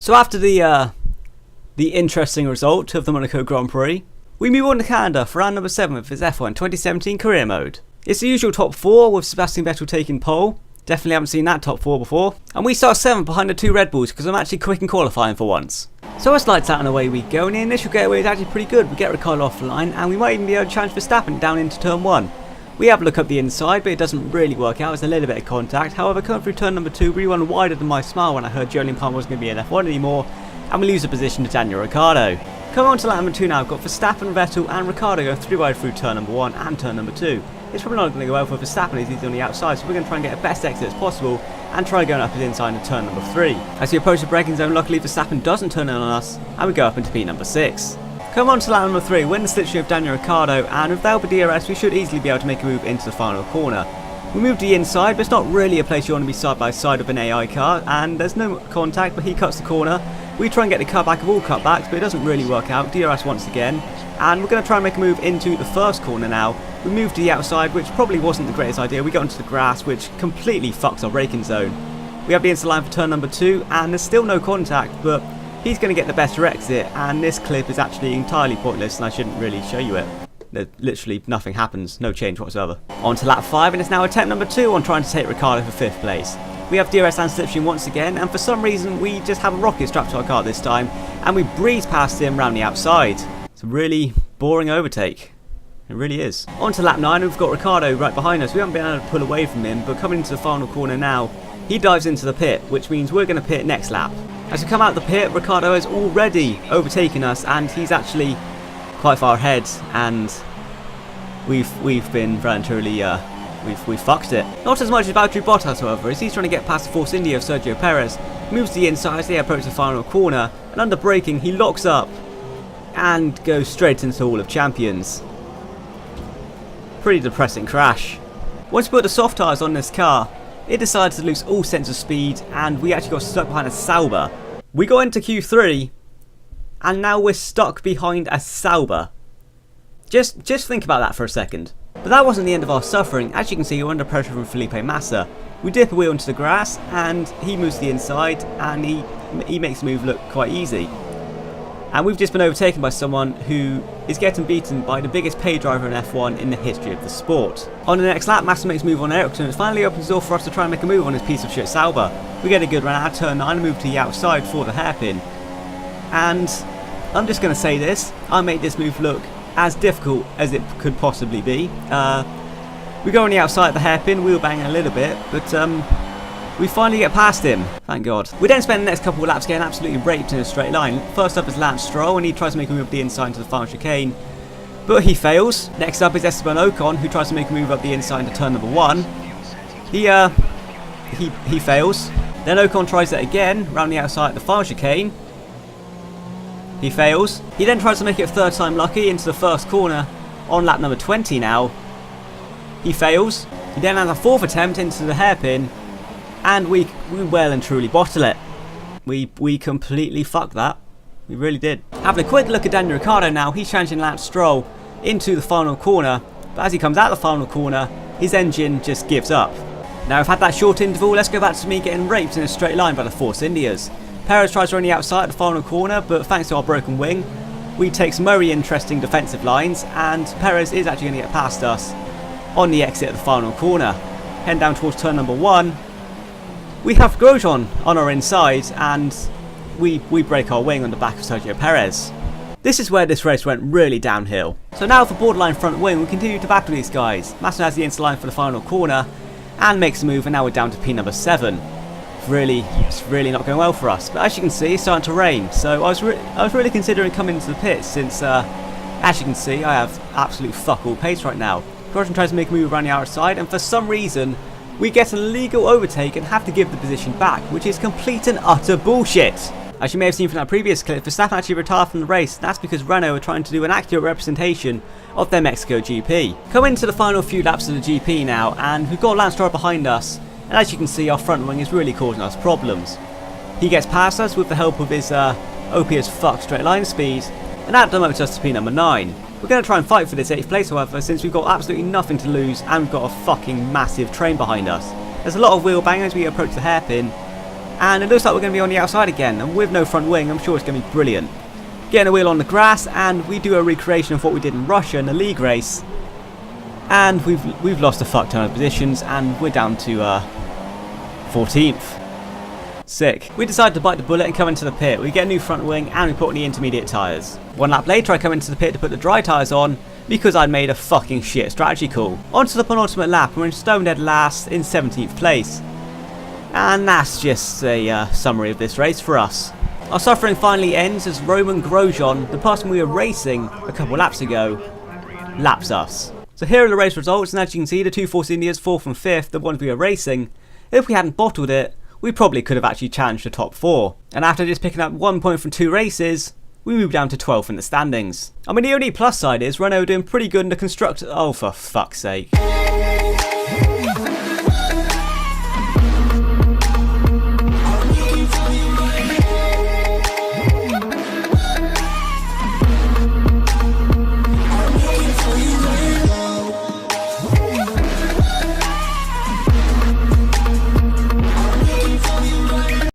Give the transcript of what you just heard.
So after the interesting result of the Monaco Grand Prix, we move on to Canada for round number 7 of his F1 2017 career mode. It's the usual top 4 with Sebastian Vettel taking pole. Definitely haven't seen that top 4 before. And we start 7th behind the 2 Red Bulls because I'm actually quick in qualifying for once. So it's lights out and away we go, and the initial getaway is actually pretty good. We get Ricciardo off the line and we might even be able to challenge Verstappen down into turn 1. We have a look up the inside, but it doesn't really work out. It's a little bit of contact. However, coming through turn number 2, we run wider than my smile when I heard Jolyon Palmer wasn't going to be in F1 anymore, and we lose the position to Daniel Ricciardo. Coming on to lap number 2 now, I've got Verstappen, Vettel and Ricciardo going 3 wide through turn number 1 and turn number 2. It's probably not going to go well for Verstappen as he's on the outside, so we're going to try and get a best exit as possible and try going up his inside into turn number 3. As we approach the braking zone, luckily Verstappen doesn't turn in on us and we go up into P number 6. Come on to lap number 3, win the slipstream of Daniel Ricciardo, and without the DRS we should easily be able to make a move into the final corner. We move to the inside, but it's not really a place you want to be side by side with an AI car, and there's no contact, but he cuts the corner. We try and get the cutback of all cutbacks, but it doesn't really work out. DRS once again, and we're going to try and make a move into the first corner now. We move to the outside, which probably wasn't the greatest idea. We got into the grass, which completely fucks our braking zone. We have the inside line for turn number 2, and there's still no contact, but he's going to get the better exit, and this clip is actually entirely pointless and I shouldn't really show you it. Literally nothing happens, no change whatsoever. On to lap 5, and it's now attempt number 2 on trying to take Ricciardo for 5th place. We have DRS and slipstream once again, and for some reason we just have a rocket strapped to our car this time, and we breeze past him round the outside. It's a really boring overtake. It really is. On to lap 9, we've got Ricciardo right behind us. We haven't been able to pull away from him, but coming into the final corner now, he dives into the pit, which means we're going to pit next lap. As we come out of the pit, Ricciardo has already overtaken us, and he's actually quite far ahead, and we've been voluntarily we've fucked it. Not as much as Valtteri Bottas, however, as he's trying to get past the Force India of Sergio Perez. Moves to the inside as they approach the final corner, and under braking he locks up and goes straight into the Hall of Champions. Pretty depressing crash. Once we put the soft tyres on this car, it decided to lose all sense of speed, and we actually got stuck behind a Sauber. We got into Q3, and now we're stuck behind a Sauber. Just think about that for a second. But that wasn't the end of our suffering. As you can see, we're under pressure from Felipe Massa. We dip a wheel into the grass, and he moves to the inside, and he makes the move look quite easy. And we've just been overtaken by someone who is getting beaten by the biggest pay driver in F1 in the history of the sport. On the next lap, Massa makes a move on Ericsson and finally opens the door for us to try and make a move on this piece of shit Sauber. We get a good run out of turn 9 and move to the outside for the hairpin. And I'm just going to say this, I made this move look as difficult as it could possibly be. We go on the outside of the hairpin, wheel banging a little bit, but we finally get past him, thank God. We then spend the next couple of laps getting absolutely raped in a straight line. First up is Lance Stroll, and he tries to make a move up the inside into the final chicane, but he fails. Next up is Esteban Ocon, who tries to make a move up the inside into turn number 1. He fails. Then Ocon tries it again, round the outside at the final chicane. He fails. He then tries to make it a third time lucky into the first corner on lap number 20 now. He fails. He then has a fourth attempt into the hairpin, and we well and truly bottle it. We completely fucked that. We really did. Having a quick look at Daniel Ricciardo now, he's challenging Lance Stroll into the final corner, but as he comes out the final corner, his engine just gives up. Now we've had that short interval, let's go back to me getting raped in a straight line by the Force Indias. Perez tries to run the outside of the final corner, but thanks to our broken wing, we take some very interesting defensive lines, and Perez is actually going to get past us on the exit of the final corner. Heading down towards turn number 1, we have Grosjean on our inside, and we break our wing on the back of Sergio Perez. This is where this race went really downhill. So now for borderline front wing, we continue to battle these guys. Massa has the inside line for the final corner and makes a move, and now we're down to P number 7. It's really not going well for us. But as you can see, it's starting to rain. So I was really considering coming into the pits since, as you can see, I have absolute fuck all pace right now. Grosjean tries to make a move around the outside, and for some reason, we get an illegal overtake and have to give the position back, which is complete and utter bullshit. As you may have seen from that previous clip, Verstappen actually retired from the race, and that's because Renault are trying to do an accurate representation of their Mexico GP. Coming into the final few laps of the GP now, and we've got Lance Stroll behind us, and as you can see, our front wing is really causing us problems. He gets past us with the help of his OP as fuck straight line speed, and that demotes us to P number 9. We're going to try and fight for this 8th place, however, since we've got absolutely nothing to lose and we've got a fucking massive train behind us. There's a lot of wheel banging as we approach the hairpin, And it looks like we're going to be on the outside again, and with no front wing I'm sure it's going to be brilliant. Getting a wheel on the grass, and we do a recreation of what we did in Russia in the league race. And we've lost a fuck ton of positions, and we're down to 14th. Sick. We decide to bite the bullet and come into the pit. We get a new front wing and we put on the intermediate tyres. One lap later I come into the pit to put the dry tyres on because I'd made a fucking shit strategy call. On to the penultimate lap and we're in stone dead last in 17th place. And that's just a summary of this race for us. Our suffering finally ends as Roman Grosjean, the person we were racing a couple laps ago, laps us. So here are the race results, and as you can see the two Force Indias 4th and 5th, the ones we were racing. If we hadn't bottled it, we probably could have actually challenged the top 4. And after just picking up 1 point from 2 races, we moved down to 12th in the standings. I mean, the only plus side is Renault doing pretty good in the constructor. Oh, for fuck's sake.